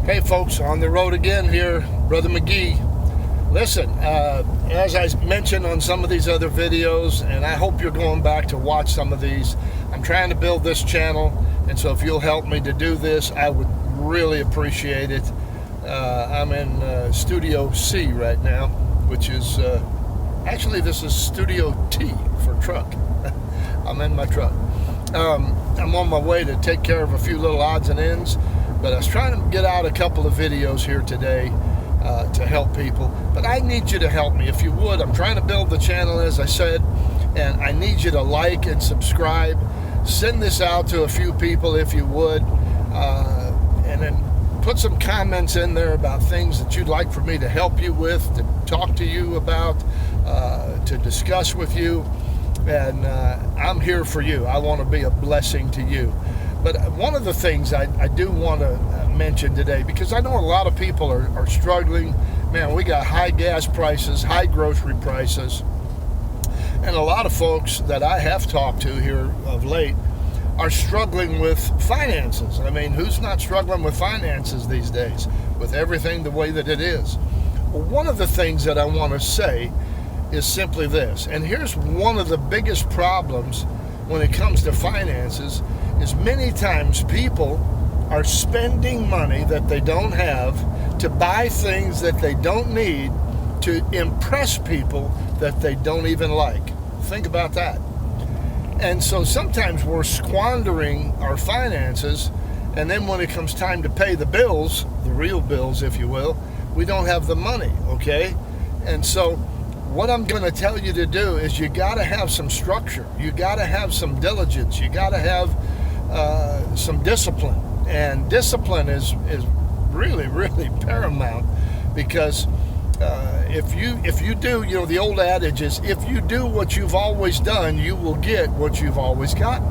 Hey folks, on the road again here, Brother McGee. Listen, as I mentioned on some of these other videos, and I hope you're going back to watch some of these, I'm trying to build this channel, and so if you'll help me to do this, I would really appreciate it. I'm in Studio C right now, which is, actually this is Studio T for truck. I'm in my truck. I'm on my way to take care of a few little odds and ends, but I was trying to get out a couple of videos here today to help people. But I need you to help me, if you would. I'm trying to build the channel, as I said, and I need you to like and subscribe. Send this out to a few people, if you would, and then put some comments in there about things that you'd like for me to help you with, to talk to you about, to discuss with you. And I'm here for you. I want to be a blessing to you. But one of the things I do want to mention today, because I know a lot of people are struggling. Man, we got high gas prices, high grocery prices, and a lot of folks that I have talked to here of late are struggling with finances. I mean, who's not struggling with finances these days, with everything the way that it is? Well, one of the things that I want to say is simply this, and here's one of the biggest problems when it comes to finances, is many times people are spending money that they don't have to buy things that they don't need to impress people that they don't even like. Think about that. And so sometimes we're squandering our finances, and then when it comes time to pay the bills, the real bills, if you will, we don't have the money, okay? And so what I'm going to tell you to do is you got to have some structure. You got to have some diligence. You got to have some discipline. And discipline is really, really paramount, because if you do, you know, the old adage is, if you do what you've always done, you will get what you've always gotten.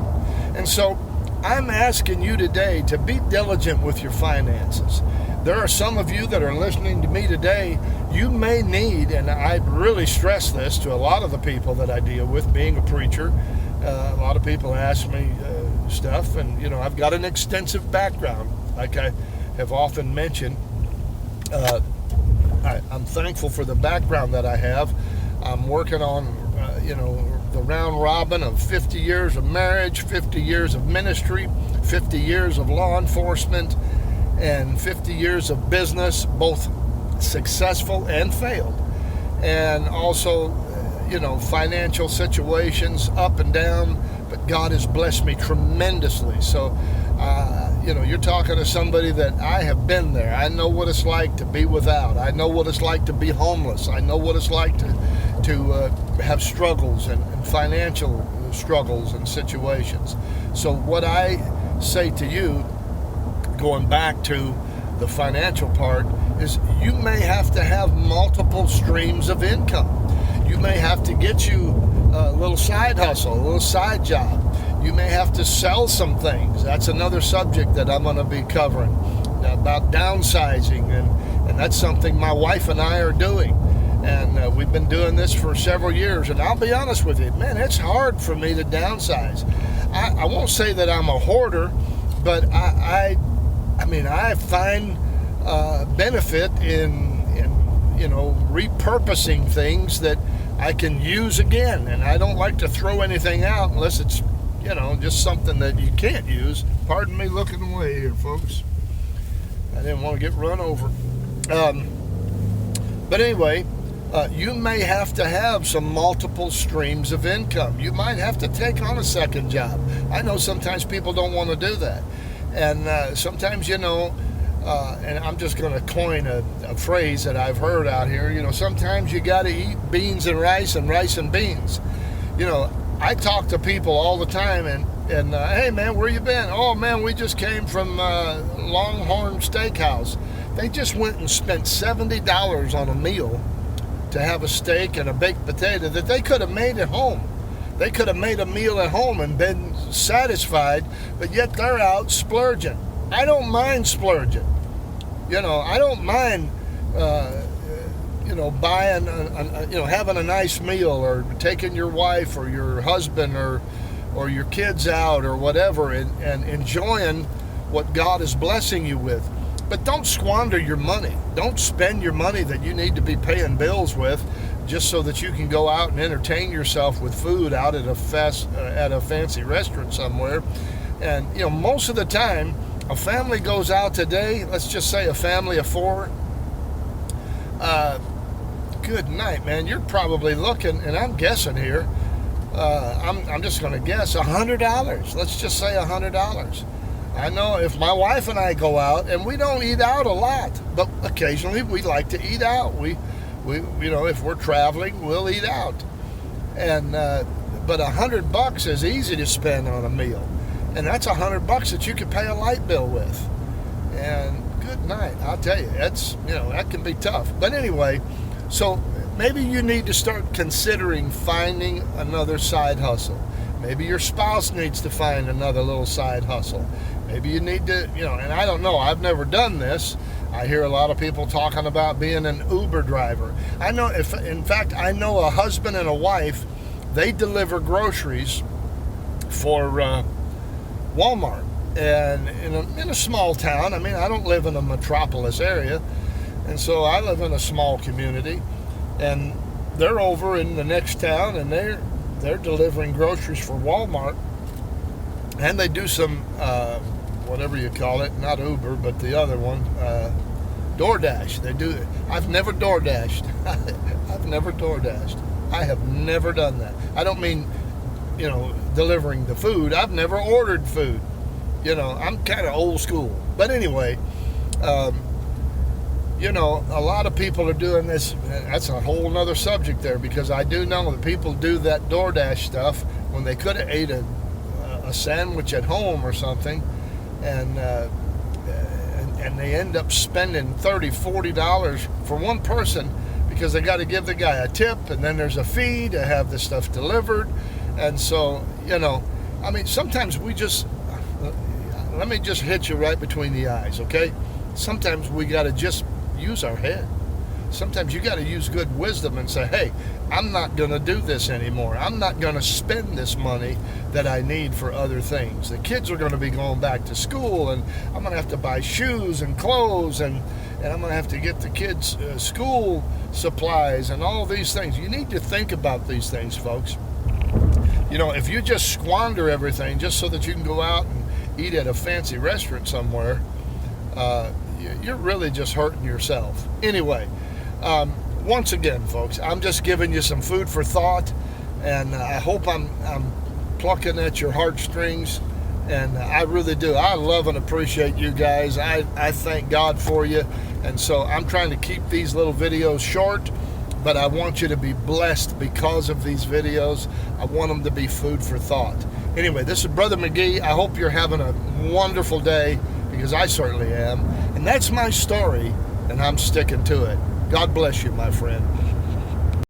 And so I'm asking you today to be diligent with your finances. There are some of you that are listening to me today, you may need, and I really stress this to a lot of the people that I deal with, being a preacher. A lot of people ask me stuff, and, you know, I've got an extensive background, like I have often mentioned. I'm thankful for the background that I have. I'm working on, the round robin of 50 years of marriage, 50 years of ministry, 50 years of law enforcement, and 50 years of business, both successful and failed. And also, financial situations up and down, but God has blessed me tremendously. So, you're talking to somebody that I have been there. I know what it's like to be without. I know what it's like to be homeless. I know what it's like to have struggles and financial struggles and situations. So what I say to you, going back to the financial part, is you may have to have multiple streams of income. You may have to get you a little side hustle, a little side job. You may have to sell some things. That's another subject that I'm going to be covering, about downsizing, and that's something my wife and I are doing. And we've been doing this for several years, and I'll be honest with you, man, it's hard for me to downsize. I won't say that I'm a hoarder, but I find benefit in repurposing things that I can use again, and I don't like to throw anything out unless it's just something that you can't use. Pardon me looking away here, folks. I didn't want to get run over. But anyway, you may have to have some multiple streams of income. You might have to take on a second job. I know sometimes people don't want to do that. And sometimes, and I'm just going to coin a phrase that I've heard out here, sometimes you got to eat beans and rice and beans. I talk to people all the time, and hey man, where you been? Oh man, we just came from Longhorn Steakhouse. They just went and spent $70 on a meal to have a steak and a baked potato that they could have made at home. They could have made a meal at home and been satisfied, but yet they're out splurging. I don't mind splurging. I don't mind buying, having a nice meal, or taking your wife or your husband or your kids out or whatever, and enjoying what God is blessing you with. But don't squander your money. Don't spend your money that you need to be paying bills with just so that you can go out and entertain yourself with food out at a fancy restaurant somewhere. And most of the time, a family goes out today. Let's just say a family of 4. Good night, man. You're probably looking, and I'm guessing here. I'm just going to guess $100. Let's just say $100. I know if my wife and I go out, and we don't eat out a lot, but occasionally we like to eat out. We if we're traveling, we'll eat out. And but $100 is easy to spend on a meal, and that's $100 that you can pay a light bill with. And good night, I'll tell you, that's that can be tough. But anyway, so maybe you need to start considering finding another side hustle. Maybe your spouse needs to find another little side hustle. Maybe you need to, and I don't know, I've never done this. I hear a lot of people talking about being an Uber driver. I know, in fact, I know a husband and a wife, they deliver groceries for Walmart. And in a small town, I mean, I don't live in a metropolis area, and so I live in a small community, and they're over in the next town, and they're delivering groceries for Walmart, and they do some whatever you call it, not Uber, but the other one, DoorDash. They do. I've never DoorDashed. I've never DoorDashed. I have never done that. I don't mean, delivering the food. I've never ordered food. I'm kind of old school. But anyway, a lot of people are doing this. That's a whole nother subject there, because I do know that people do that DoorDash stuff when they could have ate a sandwich at home or something, and they end up spending $30, $40 for one person, because they got to give the guy a tip, and then there's a fee to have the stuff delivered. And so, I mean, sometimes we just, let me just hit you right between the eyes, okay? Sometimes we got to just use our head. Sometimes you got to use good wisdom and say, hey, I'm not going to do this anymore. I'm not going to spend this money that I need for other things. The kids are going to be going back to school, and I'm going to have to buy shoes and clothes, and I'm going to have to get the kids school supplies and all these things. You need to think about these things, folks. If you just squander everything just so that you can go out and eat at a fancy restaurant somewhere, you're really just hurting yourself. Anyway, once again, folks, I'm just giving you some food for thought, and I hope I'm plucking at your heartstrings, and I really do. I love and appreciate you guys. I thank God for you, and so I'm trying to keep these little videos short, but I want you to be blessed because of these videos. I want them to be food for thought. Anyway, this is Brother McGee. I hope you're having a wonderful day, because I certainly am. And that's my story, and I'm sticking to it. God bless you, my friend.